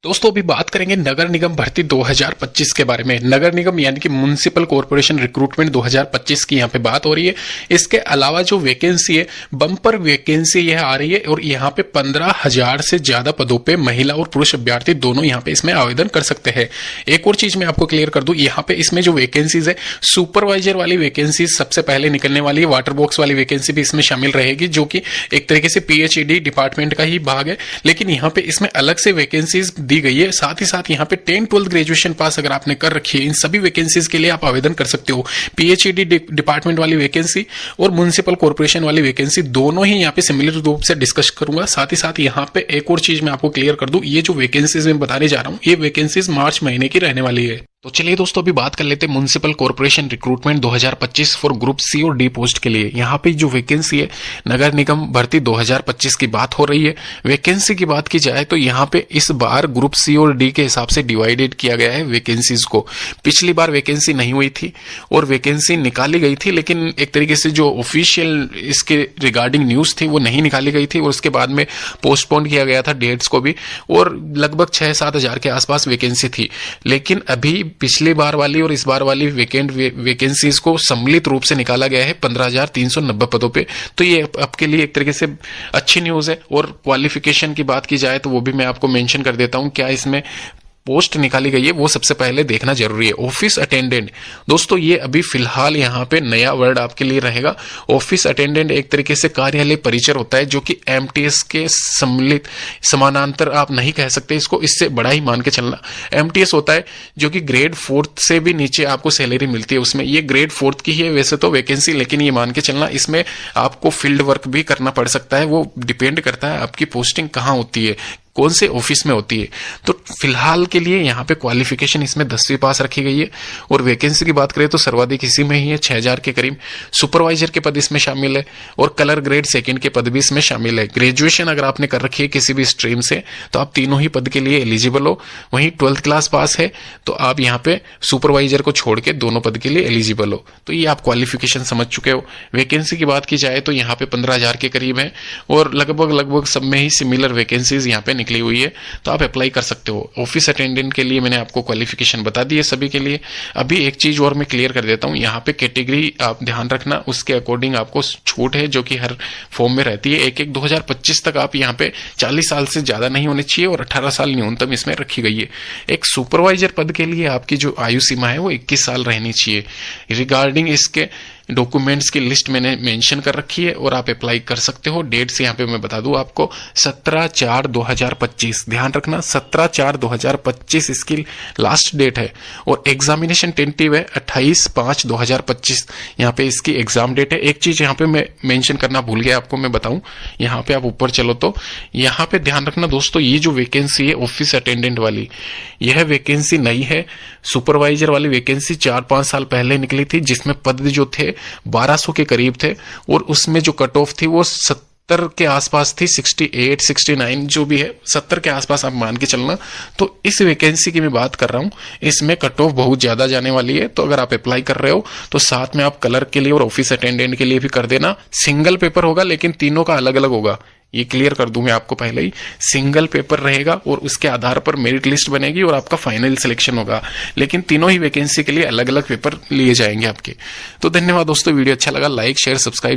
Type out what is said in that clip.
दोस्तों अभी बात करेंगे नगर निगम भर्ती 2025 के बारे में। नगर निगम यानी कि म्युनिसिपल कॉर्पोरेशन रिक्रूटमेंट 2025 की यहाँ पे बात हो रही है। इसके अलावा जो वैकेंसी है, बम्पर वैकेंसी यह आ रही है और यहाँ पे 15,000 से ज्यादा पदों पे महिला और पुरुष अभ्यर्थी दोनों यहाँ पे इसमें आवेदन कर सकते हैं। एक और चीज मैं आपको क्लियर कर दूं, यहाँ पे इसमें जो वैकेंसीज है, सुपरवाइजर वाली वैकेंसी सबसे पहले निकलने वाली है। वाटर बॉक्स वाली वैकेंसी भी इसमें शामिल रहेगी, जो कि एक तरीके से PhD डिपार्टमेंट का ही भाग है, लेकिन यहाँ पे इसमें अलग से वैकेंसीज दी गई है। साथ ही साथ यहाँ पे 10-12 ग्रेजुएशन पास अगर आपने कर रखी है, इन सभी वैकेंसीज के लिए आप आवेदन कर सकते हो। PhD डिपार्टमेंट वाली वैकेंसी और म्युनिसिपल कॉर्पोरेशन वाली वैकेंसी दोनों ही यहाँ पे सिमिलर रूप से डिस्कस करूंगा। साथ ही साथ यहाँ पे एक और चीज मैं आपको क्लियर कर दूं, ये जो वैकेंसीज मैं बताने जा रहा हूँ, ये वैकेंसीज मार्च महीने की रहने वाली है। तो चलिए दोस्तों अभी बात कर लेते हैं municipal corporation recruitment 2025 for group C और डी पोस्ट के लिए। यहाँ पे जो वैकेंसी है, नगर निगम भर्ती 2025 की बात हो रही है। वैकेंसी की बात की जाए तो यहाँ पे इस बार ग्रुप सी और डी के हिसाब से डिवाइडेड किया गया है वैकेंसीज को। पिछली बार वैकेंसी नहीं हुई थी और वैकेंसी निकाली गई थी, लेकिन एक तरीके से जो ऑफिशियल इसके रिगार्डिंग न्यूज थी वो नहीं निकाली गई थी और उसके बाद में पोस्टपोन किया गया था डेट्स को भी, और लगभग 6-7 हजार के आसपास वैकेंसी थी। लेकिन अभी पिछली बार वाली और इस बार वाली वैकेंसीज को सम्मिलित रूप से निकाला गया है 15,390 पदों पे। तो ये आपके लिए एक तरीके से अच्छी न्यूज है। और क्वालिफिकेशन की बात की जाए तो वो भी मैं आपको मेंशन कर देता हूं, क्या इसमें पोस्ट निकाली गई है वो सबसे पहले देखना जरूरी है। ऑफिस अटेंडेंट, दोस्तों ये अभी फिलहाल यहाँ पे नया वर्ड आपके लिए रहेगा। ऑफिस अटेंडेंट एक तरीके से कार्यालय परिचर होता है, जो कि MTS के सम्मिलित समानांतर आप नहीं कह सकते इसको, इससे बड़ा ही मान के चलना। MTS होता है जो कि ग्रेड 4 से भी नीचे आपको सैलरी मिलती है उसमें। ये ग्रेड 4 की है वैसे तो वैकेंसी, लेकिन ये मान के चलना इसमें आपको फील्ड वर्क भी करना पड़ सकता है। वो डिपेंड करता है आपकी पोस्टिंग कहाँ होती है, कौन से ऑफिस में होती है। तो फिलहाल के लिए यहाँ पे क्वालिफिकेशन इसमें 10वीं पास रखी गई है। और वैकेंसी की बात करें तो सर्वाधिक इसी में ही है, 6,000 के करीब। सुपरवाइजर के पद इसमें शामिल है और कलर ग्रेड 2 के पद भी इसमें शामिल है। ग्रेजुएशन अगर आपने कर रखी है किसी भी स्ट्रीम से तो आप तीनों ही पद के लिए एलिजिबल हो। वहीं 12th क्लास पास है तो आप यहाँ पे सुपरवाइजर को छोड़ के दोनों पद के लिए एलिजिबल हो। तो ये आप क्वालिफिकेशन समझ चुके हो। वैकेंसी की बात की जाए तो यहाँ पे 15,000 के करीब है और लगभग सब में ही सिमिलर वैकेंसीज यहाँ पे निकली हुई है, तो आप अप्लाई कर सकते हो। ऑफिस अटेंडेंट के लिए मैंने आपको क्वालिफिकेशन बता दी है सभी के लिए। अभी एक चीज और मैं क्लियर कर देता हूं, यहाँ पे कैटेगरी आप ध्यान रखना, उसके अकॉर्डिंग आपको छूट है जो कि हर फॉर्म में रहती है। 1/1/2025 तक आप यहाँ पे 40 साल से ज्यादा नहीं होने चाहिए और 18 साल न्यूनतम इसमें रखी गई है। एक सुपरवाइजर पद के लिए आपकी जो आयु सीमा है वो 21 साल रहनी चाहिए। रिगार्डिंग इसके डॉक्यूमेंट्स की लिस्ट मैंने मेंशन कर रखी है और आप अप्लाई कर सकते हो। डेट्स यहाँ पे मैं बता दूं आपको, 17/4/2025, ध्यान रखना 17/4/2025 इसकी लास्ट डेट है। और एग्जामिनेशन टेंटेटिव है 28/5/2025, यहाँ पे इसकी एग्जाम डेट है। एक चीज यहाँ पे मैं मेंशन करना भूल गया आपको, मैं बताऊं, यहाँ पे आप ऊपर चलो तो यहाँ पे ध्यान रखना दोस्तों, ये जो वैकेंसी है ऑफिस अटेंडेंट वाली, यह वैकेंसी नई है। सुपरवाइजर वाली वैकेंसी 4-5 साल पहले निकली थी, जिसमें पद जो थे 1200 के करीब थे और उसमें जो कट ऑफ थी वो 70 के आसपास थी, 68, 69 जो भी है, 70 के आसपास आप मान के चलना। तो इस वैकेंसी की मैं बात कर रहा हूं, इसमें कट ऑफ बहुत ज्यादा जाने वाली है। तो अगर आप अप्लाई कर रहे हो तो साथ में आप कलर के लिए और ऑफिस अटेंडेंट के लिए भी कर देना। सिंगल पेपर होगा लेकिन तीनों का अलग अलग होगा, ये क्लियर कर दूं मैं आपको पहले ही। सिंगल पेपर रहेगा और उसके आधार पर मेरिट लिस्ट बनेगी और आपका फाइनल सिलेक्शन होगा, लेकिन तीनों ही वैकेंसी के लिए अलग अलग पेपर लिए जाएंगे आपके। तो धन्यवाद दोस्तों, वीडियो अच्छा लगा लाइक शेयर सब्सक्राइब